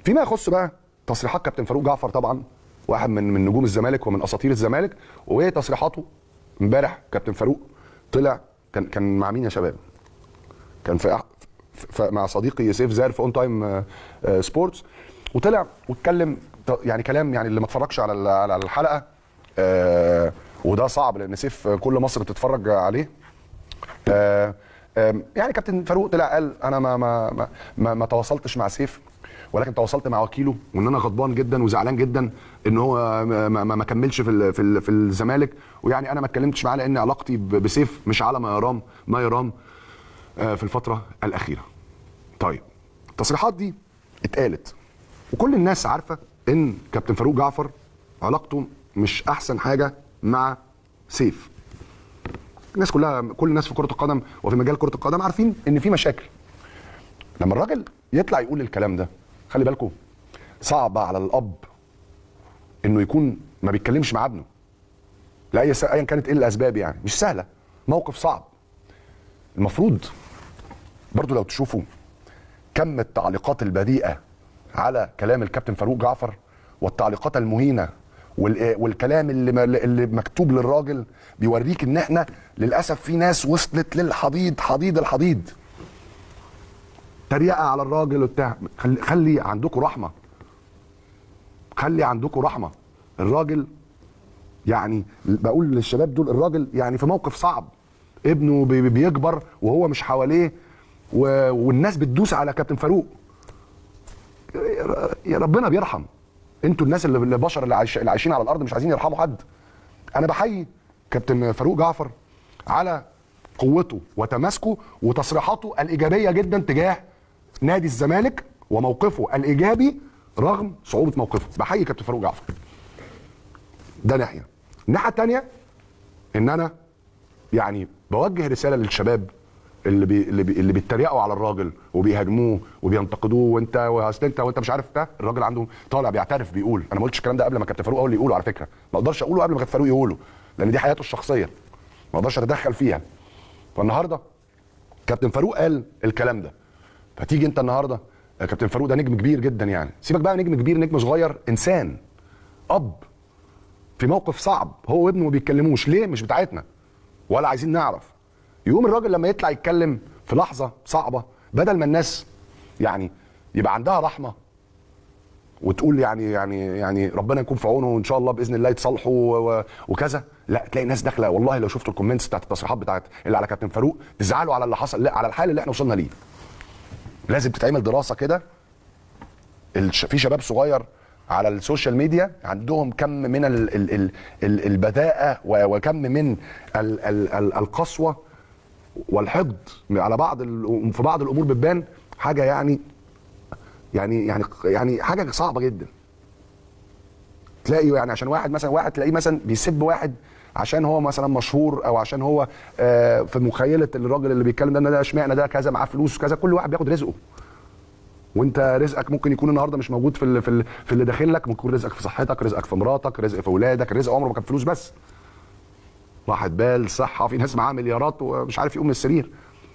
فيما يخص بقى تصريحات كابتن فاروق جعفر، طبعا واحد من نجوم الزمالك ومن اساطير الزمالك، وهي تصريحاته امبارح. كابتن فاروق طلع كان مع مين يا شباب؟ كان مع صديقي سيف زاهر في اون تايم سبورتس، وطلع واتكلم يعني كلام، يعني اللي ما اتفرجش على الحلقه وده صعب لان سيف كل مصر بتتفرج عليه. يعني كابتن فاروق طلع قال انا ما تواصلتش مع سيف، ولكن تواصلت مع وكيله، وان انا غضبان جدا وزعلان جدا ان هو ما كملش في الزمالك، ويعني انا ما اتكلمتش معاه لان علاقتي بسيف مش على ما يرام في الفتره الاخيره. طيب التصريحات دي اتقالت وكل الناس عارفه ان كابتن فاروق جعفر علاقته مش احسن حاجه مع سيف. الناس كلها، كل الناس في كره القدم وفي مجال كره القدم عارفين ان في مشاكل. لما الراجل يطلع يقول الكلام ده، خلي بالكم صعب على الاب انه يكون ما بيتكلمش مع ابنه ايا كانت ايه الاسباب، يعني مش سهله، موقف صعب. المفروض برضو لو تشوفوا كم التعليقات البذيئه على كلام الكابتن فاروق جعفر والتعليقات المهينه والكلام اللي مكتوب للراجل، بيوريك ان احنا للاسف في ناس وصلت للحضيض، حضيض الحضيض، تريقه على الراجل وبتاع. خلي عندكم رحمه، خلي عندكم رحمه. الراجل يعني بقول للشباب دول، الراجل يعني في موقف صعب، ابنه بيكبر وهو مش حواليه والناس بتدوس على كابتن فاروق. يا ربنا بيرحم، انتوا الناس اللي البشر اللي عايشين على الارض مش عايزين يرحموا حد. انا بحيي كابتن فاروق جعفر على قوته وتماسكه وتصريحاته الايجابيه جدا تجاه نادي الزمالك وموقفه الايجابي رغم صعوبه موقفه. بحيي كابتن فاروق جعفر. ده ناحيه. الناحيه الثانيه ان انا يعني بوجه رساله للشباب اللي بيتريقوا على الراجل وبيهاجموه وبينتقدوه، وانت مش عارف ده. الراجل عنده طالع بيعترف، بيقول انا ما قلتش الكلام ده قبل ما كابتن فاروق هو اللي يقوله. على فكره ما اقدرش اقوله قبل ما كابتن فاروق يقوله، لان دي حياته الشخصيه، ما اقدرش اتدخل فيها. فالنهارده كابتن فاروق قال الكلام ده، فتيجي انت النهارده كابتن فاروق ده نجم كبير جدا، يعني سيبك بقى نجم كبير نجم صغير، انسان اب في موقف صعب، هو وابنه ما بيتكلموش ليه؟ مش بتاعتنا ولا عايزين نعرف. يقوم الراجل لما يطلع يتكلم في لحظه صعبه، بدل ما الناس يعني يبقى عندها رحمه وتقول يعني ربنا يكون في عونه وان شاء الله باذن الله يتصالحوا وكذا، لا تلاقي ناس داخله. والله لو شفتوا الكومنتس بتاعت التصريحات بتاعت اللي على كابتن فاروق تزعلوا على اللي حصل، لا على الحال اللي احنا وصلنا ليه. لازم تتعمل دراسه كده. في شباب صغير على السوشيال ميديا عندهم كم من البذاءه وكم من القسوه والحقد على في بعض الامور بتبان حاجه يعني حاجه صعبه جدا. تلاقي يعني عشان واحد تلاقيه مثلا بيسب واحد عشان هو مثلا مشهور، او عشان هو في مخيله الراجل اللي بيتكلم ده اشمعنى ده كذا معاه فلوس وكذا. كل واحد بياخد رزقه، وانت رزقك ممكن يكون النهارده مش موجود في اللي داخل لك، ممكن يكون رزقك في صحتك، رزقك في مراتك، رزق في اولادك. الرزق عمره ما كان فلوس بس، راحة بال، صحه. في ناس معاها مليارات ومش عارف يقوم من السرير.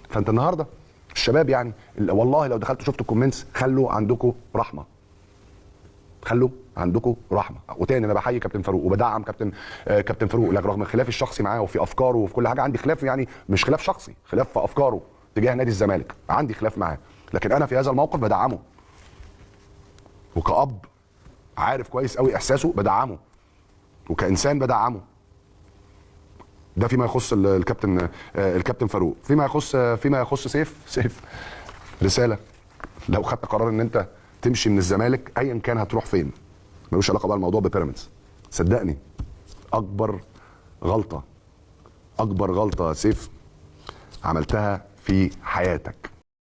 فانت النهارده الشباب يعني والله لو دخلتوا شفتوا الكومنتس، خلوا عندكم رحمه، خلوا عندكم رحمه. وتاني انا بحيي كابتن فاروق وبدعم كابتن فاروق، لكن رغم خلافي الشخصي معاه وفي افكاره وفي كل حاجه، عندي خلاف، يعني مش خلاف شخصي، خلاف في افكاره تجاه نادي الزمالك، عندي خلاف معاه، لكن انا في هذا الموقف بدعمه، وكأب عارف كويس قوي احساسه بدعمه، وكإنسان بدعمه. ده فيما يخص الكابتن فاروق. فيما يخص سيف رساله، لو خدت قرار ان انت تمشي من الزمالك ايا كان هتروح فين، ملوش علاقه بقى الموضوع ببيراميدز، صدقني اكبر غلطه يا سيف عملتها في حياتك